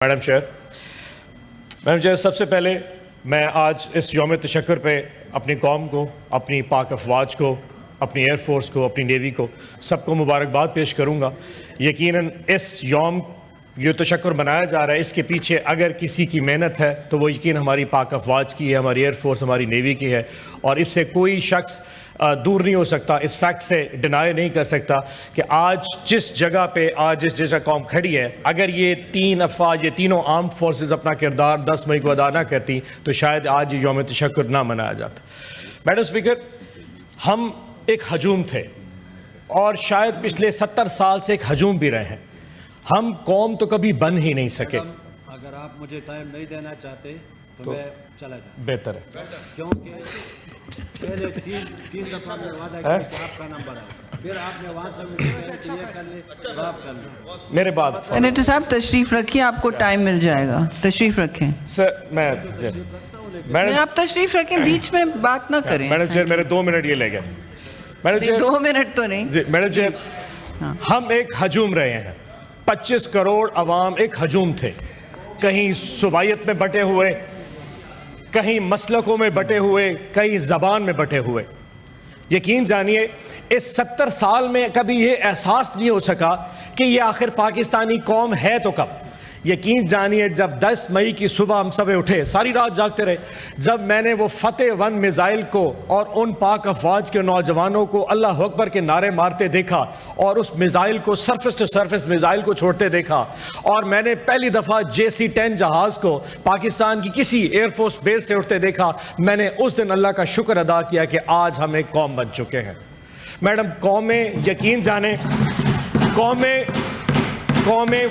Madam chair, सबसे पहले मैं आज इस यौम तशक्कुर पे अपनी कौम को, अपनी पाक अफवाज को, अपनी एयरफोर्स को, अपनी नेवी को, सबको मुबारकबाद पेश करूँगा। यकीनन इस यौम जो तशक्कुर मनाया जा रहा है, इसके पीछे अगर किसी की मेहनत है तो वो यकीन हमारी पाक अफवाज की है, हमारी एयरफोर्स, हमारी नेवी की है। और इससे कोई शख्स दूर नहीं हो सकता, इस फैक्ट से डिनाई नहीं कर सकता कि आज जिस जगह पे आज जिस जगह कौम खड़ी है, अगर ये तीन अफवाज, ये तीनों आर्म फोर्सेस अपना किरदार 10 मई को अदा ना करती तो शायद आज ये यौम तशक्कुर ना मनाया जाता। मैडम स्पीकर, हम एक हजूम थे और शायद पिछले 70 साल से एक हजूम भी रहे हैं। हम कौम तो कभी बन ही नहीं सके। अगर आप मुझे टाइम नहीं देना चाहते तो मैं चला जाता। बेहतर है, क्योंकि पहले तीन दफा मैं वादा किया कि आपका नंबर आएगा, फिर आपने वहां से मुझे कर ले, आप कर ले। मेरे बाद सेनेटर साहब तशरीफ रखिए, आपको टाइम मिल जाएगा, तशरीफ रखें। सर नहीं, आप तशरीफ रखें, बीच में बात ना करें। मैडम चेयर, मेरे 2 मिनट ये ले गए। मैडम चेयर, 2 मिनट तो नहीं। मैडम चेयर, हम एक हजूम रहे हैं। 25 करोड़ अवाम एक हजूम थे, कहीं सूबायत में बटे हुए, कहीं मसलकों में बटे हुए, कहीं ज़बान में बटे हुए। यकीन जानिए इस 70 साल में कभी ये एहसास नहीं हो सका कि ये आखिर पाकिस्तानी कौम है तो कब। यकीन जानिए जब 10 मई की सुबह हम सब उठे, सारी रात जागते रहे, जब मैंने वो फतेह 1 मिसाइल को और उन पाक अफवाज के नौजवानों को अल्लाह अकबर के नारे मारते देखा और उस मिसाइल को सरफेस टू सरफेस मिसाइल को छोड़ते देखा, और मैंने पहली दफ़ा JC-10 जहाज़ को पाकिस्तान की किसी एयरफोर्स बेस से उठते देखा, मैंने उस दिन अल्लाह का शुक्र अदा किया कि आज हम एक कौम बन चुके हैं। मैडम, कौमें, यकीन जाने, कौमें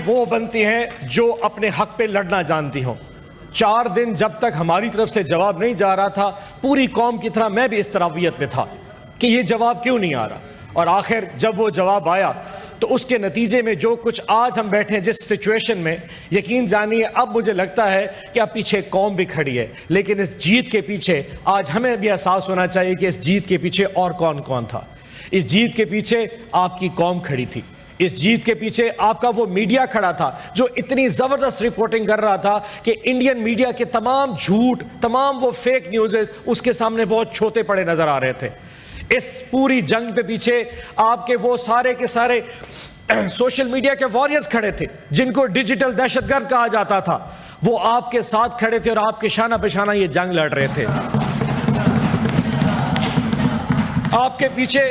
वो बनती हैं जो अपने हक पे लड़ना जानती हों। 4 दिन जब तक हमारी तरफ से जवाब नहीं जा रहा था, पूरी कौम की तरह मैं भी इस तरबियत में था कि ये जवाब क्यों नहीं आ रहा, और आखिर जब वो जवाब आया तो उसके नतीजे में जो कुछ आज हम बैठे हैं जिस सिचुएशन में, यकीन जानिए अब मुझे लगता है कि अब पीछे कौम भी खड़ी है, लेकिन इस जीत के पीछे आज हमें भी एहसास होना चाहिए कि इस जीत के पीछे और कौन कौन था। इस जीत के पीछे आपकी कौम खड़ी थी, इस जीत के पीछे आपका वो मीडिया खड़ा था जो इतनी जबरदस्त रिपोर्टिंग कर रहा था कि इंडियन मीडिया के तमाम झूठ, तमाम वो फेक न्यूज़ उसके सामने बहुत छोटे पड़े नजर आ रहे थे। इस पूरी जंग पे पीछे आपके वो सारे के सारे सोशल मीडिया के वॉरियर्स खड़े थे जिनको डिजिटल दहशतगर्द कहा जाता था, वो आपके साथ खड़े थे और आपके शाना बेशाना ये जंग लड़ रहे थे। आपके पीछे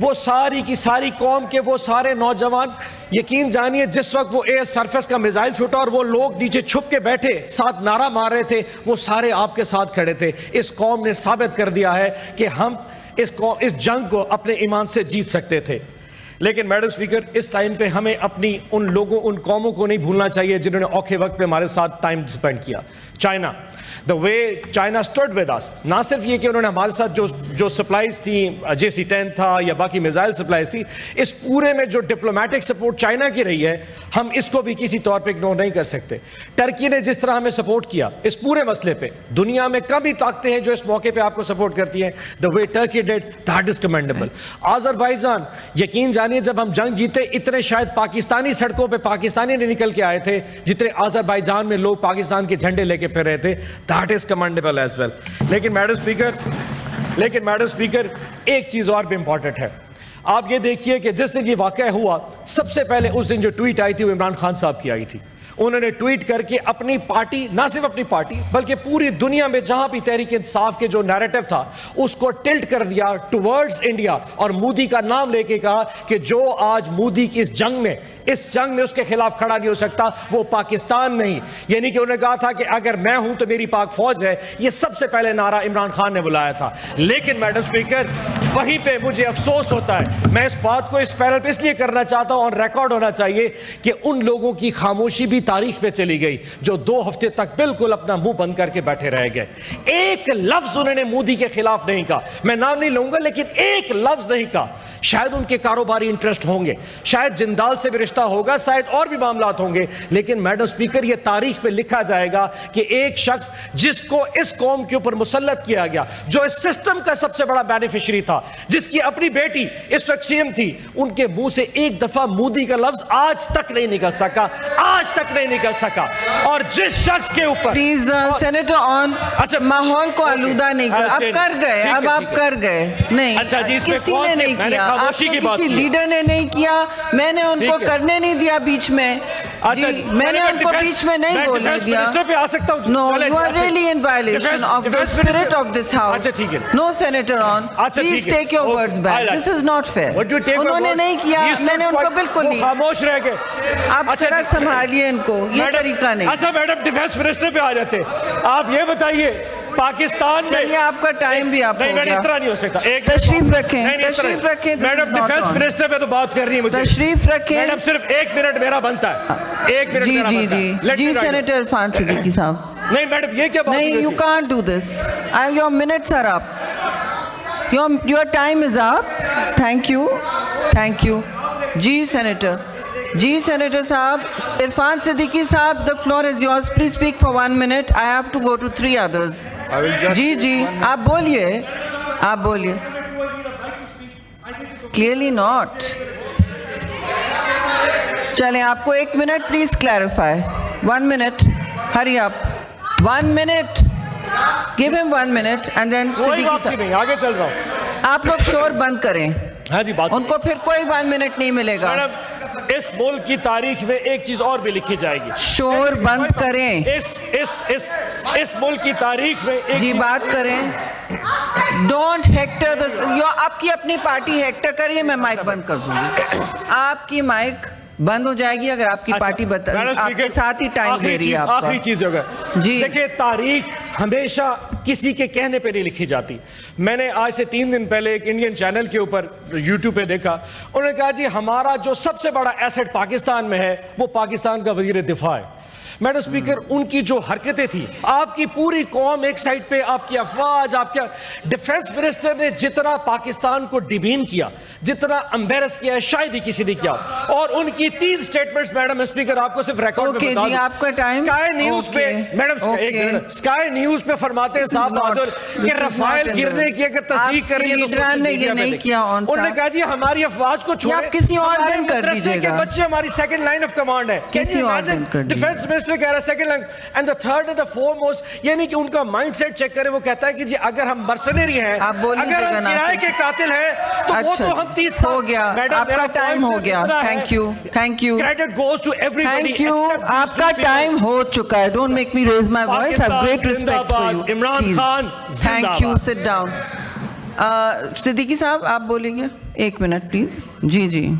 वो सारी की सारी कौम के वो सारे नौजवान, यकीन जानिए जिस वक्त वो एयर सरफेस का मिसाइल छूटा और वो लोग नीचे छुप के बैठे साथ नारा मार रहे थे, वो सारे आपके साथ खड़े थे। इस कौम ने साबित कर दिया है कि हम इस जंग को अपने ईमान से जीत सकते थे। लेकिन मैडम स्पीकर, इस टाइम पे हमें अपनी उन लोगों, उन कौमों को नहीं भूलना चाहिए जिन्होंने औखे वक्त पे हमारे साथ टाइम स्पेंड किया। China, the way China stood with us, ना सिर्फ ये कि उन्होंने हमारे साथ जो सप्लाईज थी, JC-10 था या बाकी मिसाइल सप्लाईज थी, इस पूरे में जो डिप्लोमेटिक सपोर्ट चाइना की रही है, हम इसको भी किसी तौर पे इग्नोर नहीं कर सकते। टर्की ने जिस तरह हमें सपोर्ट किया इस पूरे मसले पे, दुनिया में कम ही ताकतें हैं जो इस मौके पे आपको सपोर्ट करती हैं। The way Turkey did, that is commendable. Azerbaijan, यकीन जानिए जब हम जंग जीते इतने शायद पाकिस्तानी सड़कों पे पाकिस्तानी नहीं निकल के आए थे जितने आज़रबाईजान में लोग पाकिस्तान के झंडे लेके फिर रहे थे। That is commendable as well. लेकिन मैडम स्पीकर, एक चीज और भी इंपॉर्टेंट है। आप ये देखिए कि जिस दिन ये वाकया हुआ, सबसे पहले उस दिन जो ट्वीट आई थी वो इमरान खान साहब की आई थी। उन्होंने ट्वीट करके अपनी पार्टी, ना सिर्फ अपनी पार्टी बल्कि पूरी दुनिया में जहां भी तहरीक इंसाफ के जो नैरेटिव था उसको टिल्ट कर दिया टुवर्ड्स इंडिया, और मोदी का नाम लेके कहा कि जो आज मोदी की इस जंग में उसके खिलाफ खड़ा नहीं हो सकता वो पाकिस्तान नहीं। यानी कि उन्होंने कहा था कि अगर मैं हूं तो मेरी पाक फौज है। ये सबसे पहले नारा इमरान खान ने बुलाया था। लेकिन मैडम स्पीकर, वहीं पे मुझे अफसोस होता है, मैं इस बात को इस पैनल पे इसलिए करना चाहता हूं और रिकॉर्ड होना चाहिए कि उन लोगों की खामोशी भी तारीख में चली गई जो 2 हफ्ते तक बिल्कुल अपना मुंह बंद करके बैठे रह गए। एक लफ्ज उन्होंने मोदी के खिलाफ नहीं कहा, मैं नाम नहीं लूंगा, लेकिन एक लफ्ज नहीं कहा। शायद उनके कारोबारी इंटरेस्ट होंगे, शायद जिंदाल से भी रिश्ता होगा, शायद और भी मामलात होंगे, लेकिन मैडम स्पीकर ये तारीख पे लिखा जाएगा कि एक शख्स जिसको इस कौम के ऊपर मुसल्लत किया गया, जो इस सिस्टम का सबसे बड़ा बेनिफिशियरी था, जिसकी अपनी बेटी इस वक्त CM थी, उनके मुंह से एक दफा मोदी का लफ्ज आज तक नहीं निकल सका, आज तक नहीं निकल सका। और जिस शख्स के ऊपर प्लीज सेनेटर ऑन, अच्छा, माहौल को ओके, आलूदा नहीं कर, आप कर गए, ठीक है, अब आप ठीक है। कर गए नहीं। अच्छा जी, इसमें किसी कौन ने से- नहीं मैंने किया, खामोशी आपके की बात किसी की। लीडर ने नहीं किया, मैंने उनको ठीक है। करने नहीं दिया बीच में। अच्छा, जी, मैंने उनको बीच में नहीं बोलने दिया। मिनिस्टर पे आ सकता हूँ? No, चलें, you are अच्छा, really in violation defence- of the defence spirit minister- of this house. अच्छा, ठीक है। No, Senator on. अच्छा, Please ठीक है। take your Okay, words back. I'll- This is not fair. What do you take my उन्होंने word? नहीं किया, He stood मैंने उनको quiet, बिल्कुल वो नहीं। खामोश रह गए। आप अच्छा, जरा ठीक- संभालिए इनको, ये मैडम- तरीका नहीं। अच्छा मैडम, डिफेंस मिनिस्टर पे आ जाते। आप ये बताइए, पाकिस्तान में चलिए, आपका टाइम भी आप नहीं हो मैडम, इस गया। तरह नहीं हो सकता। एक तशरीफ रखें, नहीं, नहीं, इस तरह तशरीफ नहीं। रखें, this madam, is not defence on. Minister पे तो बात करनी है मुझे। तशरीफ रखें। मैडम, सिर्फ 1 मिनट मेरा बनता है। 1 मिनट जी मेरा जी बनता है। जी Let जी me write it. Senator Irfan Siddiqui साहब, नहीं मैडम, ये क्या बात नहीं, हुई you वैसे? can't do this. Your minutes are up. Your time is up. Thank you. Thank you. जी सेनेटर, जी सेनेटर साहब, इरफान सिद्दीकी साहब, the floor is yours. Please speak for 1 minute. I have to go to 3 others. I will just जी जी, आप बोलिए, आप बोलिए. Clearly not. चलें, आपको 1 minute please clarify. 1 minute, hurry up. 1 minute, give him 1 minute and then कोई सिद्दीकी बात साहब, नहीं, आगे चल रहा हूँ। आप लोग शोर बंद करें, हाँ जी, बात उनको फिर कोई 1 मिनट नहीं मिलेगा. मैडम, इस मुल्क की तारीख में एक चीज और भी लिखी जाएगी। शोर बंद करें, इस मुल्क की तारीख में एक जी चीज- बात करें. डोंट हेक्टर द, आपकी अपनी पार्टी हेक्टर करिए, मैं माइक बंद कर दूंगी. आपकी माइक बंद हो जाएगी अगर आपकी अच्छा, पार्टी मैडम आपके स्पीकर, साथ ही टाइम आखिरी दे रही है चीज- आपका. आखिरी चीज होगा जी. देखिए, तारीख हमेशा किसी के कहने पे नहीं लिखी जाती। मैंने आज से 3 दिन पहले एक इंडियन चैनल के ऊपर यूट्यूब पे देखा, उन्होंने कहा जी हमारा जो सबसे बड़ा एसेट पाकिस्तान में है वो पाकिस्तान का वजीर दिफा है। मैडम स्पीकर, उनकी जो हरकतें थी, आपकी पूरी कौम एक साइड पे, आपकी अफवाज, आपका डिफेंस मिनिस्टर ने जितना पाकिस्तान को डिबीन किया, जितना एम्बेरस किया है, शायद ही किसी ने किया। और उनकी 3 स्टेटमेंट्स, मैडम स्पीकर, आपको सिर्फ रिकॉर्ड ओके में बता जी, दूं। आपका टाइम. स्काई न्यूज पे, ओके, मैडम एक ओके. मिनट, स्काई न्यूज पे फरमाते हैं This is साहब not- बहादुर this कि is रफाल not in गिरने the- की अगर तस्दीक कर रही है तो आपके लीडरान सोशल ने ये मीडिया में नहीं देखिए। किया on उन्होंने साहब. कहा जी हमारी अफवाज को छोड़ें, आप किसी और हमारे दिन कर मदरसे के दीजिएगा. बच्चे हमारी सेकंड लाइन ऑफ कमांड है। किसी और दिन कर दीजिए. डिफेंस मिनिस्टर कह रहा है second line, and the third and the foremost, यानी कि उनका माइंडसेट चेक करें। वो कहता है कि जी अगर हम मर्सनरी हैं, आप बोल अगर लीजिएगा हम ना किराए सर. के कातिल हैं, तो वो अच्छा, तो हम 30 साल हो गया. मैडम, आपका मेरा टाइम point हो गया. इतना है, thank you, thank you, credit goes to everybody thank you. आपका टाइम हो चुका है. Don't make me raise my voice. I have great respect for you. Imran Khan thank you. Sit down. Siddiqui साहब, आप बोलेंगे 1 मिनट प्लीज. जी जी,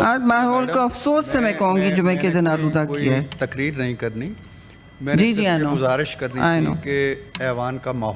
आज माहौल को अफसोस से मैं कहूंगी जुमे के दिन आलूदा किया है. तकरीर नहीं करनी, जी, मैंने जी, सिर्फ I ये know. गुजारिश करनी I थी know. कि ऐवान का माहौल